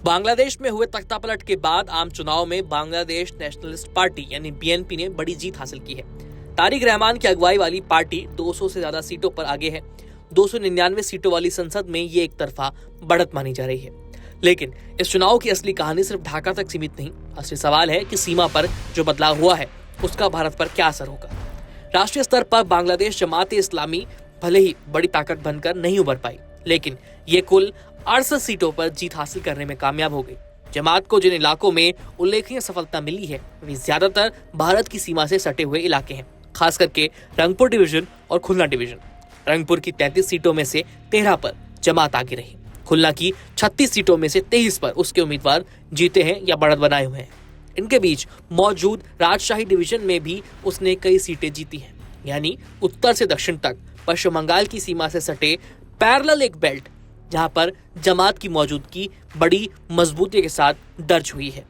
बांग्लादेश में हुए तख्तापलट के बाद आम चुनाव में बांग्लादेश नेशनलिस्ट पार्टी यानी बीएनपी ने बड़ी जीत हासिल की है। तारिक रहमान की अगुवाई वाली पार्टी 200 से ज्यादा सीटों पर आगे है। 299 सीटों वाली संसद में ये एक तरफा बढ़त मानी जा रही है। लेकिन इस चुनाव की असली कहानी सिर्फ ढाका तक सीमित नहीं। असली सवाल है कि सीमा पर जो बदलाव हुआ है उसका भारत पर क्या असर होगा। राष्ट्रीय स्तर पर बांग्लादेश जमात इस्लामी भले ही बड़ी ताकत बनकर नहीं उभर पाई, लेकिन ये कुल 68 सीटों पर जीत हासिल करने में कामयाब हो गई। जमात को जिन इलाकों में उल्लेखनीय सफलता मिली है वे ज्यादातर भारत की सीमा से सटे हुए इलाके हैं, खास करके रंगपुर डिवीजन और खुलना डिवीजन। रंगपुर की 33 सीटों में से 13 पर जमात आगे रही। खुलना की 36 सीटों में से 23 पर उसके उम्मीदवार जीते हैं या बढ़त बनाए हुए हैं। इनके बीच मौजूद राजशाही डिवीजन में भी उसने कई सीटें जीती हैं, यानी उत्तर से दक्षिण तक पश्चिम बंगाल की सीमा से सटे पैरेलल एक बेल्ट जहां पर जमात की मौजूदगी बड़ी मजबूती के साथ दर्ज हुई है।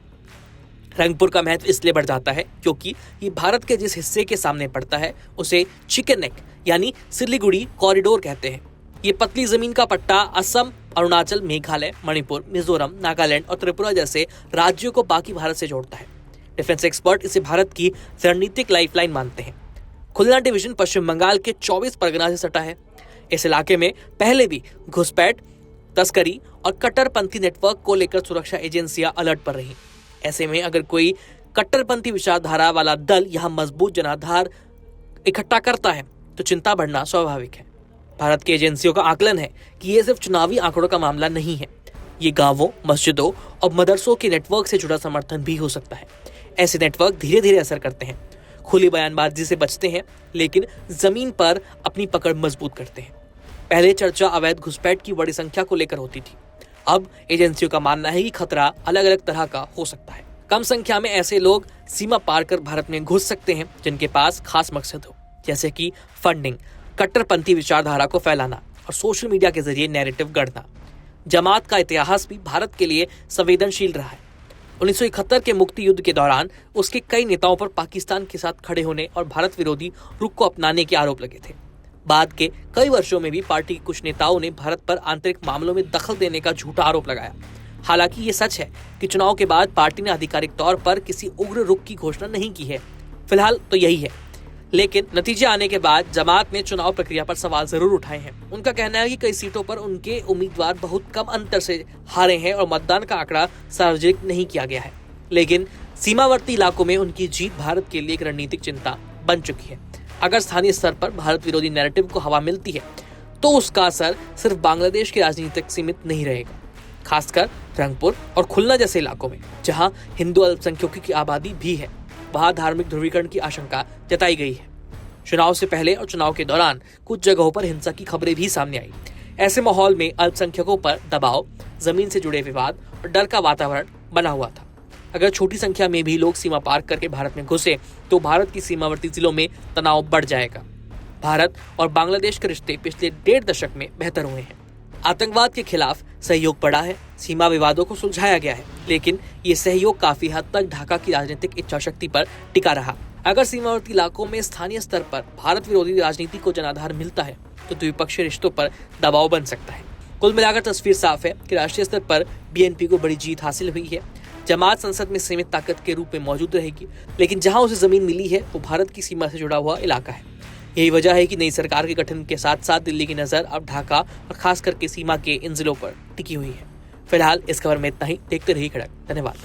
रंगपुर का महत्व इसलिए बढ़ जाता है क्योंकि ये भारत के जिस हिस्से के सामने पड़ता है उसे चिकन नेक यानी सिलीगुड़ी कॉरिडोर कहते हैं। ये पतली जमीन का पट्टा असम, अरुणाचल, मेघालय, मणिपुर, मिजोरम, नागालैंड और त्रिपुरा जैसे राज्यों को बाकी भारत से जोड़ता है। डिफेंस एक्सपर्ट इसे भारत की रणनीतिक लाइफलाइन मानते हैं। खुलना डिवीजन पश्चिम बंगाल के 24 परगना से सटा है। इस इलाके में पहले भी घुसपैठ, तस्करी और कट्टरपंथी नेटवर्क को लेकर सुरक्षा एजेंसियां अलर्ट पर रही। ऐसे में अगर कोई कट्टरपंथी विचारधारा वाला दल यहां मजबूत जनाधार इकट्ठा करता है तो चिंता बढ़ना स्वाभाविक है। भारत की एजेंसियों का आकलन है कि ये सिर्फ चुनावी आंकड़ों का मामला नहीं है, ये गांवों, मस्जिदों और मदरसों के नेटवर्क से जुड़ा समर्थन भी हो सकता है। ऐसे नेटवर्क धीरे धीरे असर करते हैं, खुली बयानबाजी से बचते हैं, लेकिन जमीन पर अपनी पकड़ मजबूत करते हैं। पहले चर्चा अवैध घुसपैठ की बड़ी संख्या को लेकर होती थी। अब एजेंसियों का मानना है कि खतरा अलग अलग तरह का हो सकता है। कम संख्या में ऐसे लोग सीमा पार कर भारत में घुस सकते हैं जिनके पास खास मकसद हो, जैसे कि फंडिंग, कट्टरपंथी विचारधारा को फैलाना और सोशल मीडिया के जरिए नैरेटिव गढ़ना। जमात का इतिहास भी भारत के लिए संवेदनशील रहा है। 1971 के मुक्ति युद्ध के दौरान उसके कई नेताओं पर पाकिस्तान के साथ खड़े होने और भारत विरोधी रुख को अपनाने के आरोप लगे थे। बाद के कई वर्षों में भी पार्टी के कुछ नेताओं ने भारत पर आंतरिक मामलों में दखल देने का झूठा आरोप लगाया। हालांकि ये सच है कि चुनाव के बाद पार्टी ने आधिकारिक तौर पर किसी उग्र रुख की घोषणा नहीं की है। फिलहाल तो यही है, लेकिन नतीजे आने के बाद जमात ने चुनाव प्रक्रिया पर सवाल जरूर उठाए हैं। उनका कहना है कि कई सीटों पर उनके उम्मीदवार बहुत कम अंतर से हारे हैं और मतदान का आंकड़ा सार्वजनिक नहीं किया गया है। लेकिन सीमावर्ती इलाकों में उनकी जीत भारत के लिए एक रणनीतिक चिंता बन चुकी है। अगर स्थानीय स्तर पर भारत विरोधी नैरेटिव को हवा मिलती है तो उसका असर सिर्फ बांग्लादेश की राजनीति तक सीमित नहीं रहेगा। खासकर रंगपुर और खुलना जैसे इलाकों में जहां हिंदू अल्पसंख्यकों की आबादी भी है, वहां धार्मिक ध्रुवीकरण की आशंका जताई गई है। चुनाव से पहले और चुनाव के दौरान कुछ जगहों पर हिंसा की खबरें भी सामने आई। ऐसे माहौल में अल्पसंख्यकों पर दबाव, जमीन से जुड़े विवाद और डर का वातावरण बना हुआ था। अगर छोटी संख्या में भी लोग सीमा पार करके भारत में घुसे तो भारत की सीमावर्ती जिलों में तनाव बढ़ जाएगा। भारत और बांग्लादेश के रिश्ते पिछले 1.5 दशक में बेहतर हुए हैं। आतंकवाद के खिलाफ सहयोग बढ़ा है, सीमा विवादों को सुलझाया गया है, लेकिन ये सहयोग काफी हद तक ढाका की राजनीतिक इच्छाशक्ति पर टिका रहा। अगर सीमावर्ती इलाकों में स्थानीय स्तर पर भारत विरोधी राजनीति को जनाधार मिलता है तो द्विपक्षीय रिश्तों पर दबाव बन सकता है। कुल मिलाकर तस्वीर साफ है कि राष्ट्रीय स्तर पर बीएनपी को बड़ी जीत हासिल हुई है। जमात संसद में सीमित ताकत के रूप में मौजूद रहेगी, लेकिन जहां उसे जमीन मिली है वो भारत की सीमा से जुड़ा हुआ इलाका है। यही वजह है कि नई सरकार के गठन के साथ साथ दिल्ली की नजर अब ढाका और खास करके सीमा के इन जिलों पर टिकी हुई है। फिलहाल इस खबर में इतना ही। देखते रहिए खड़क। धन्यवाद।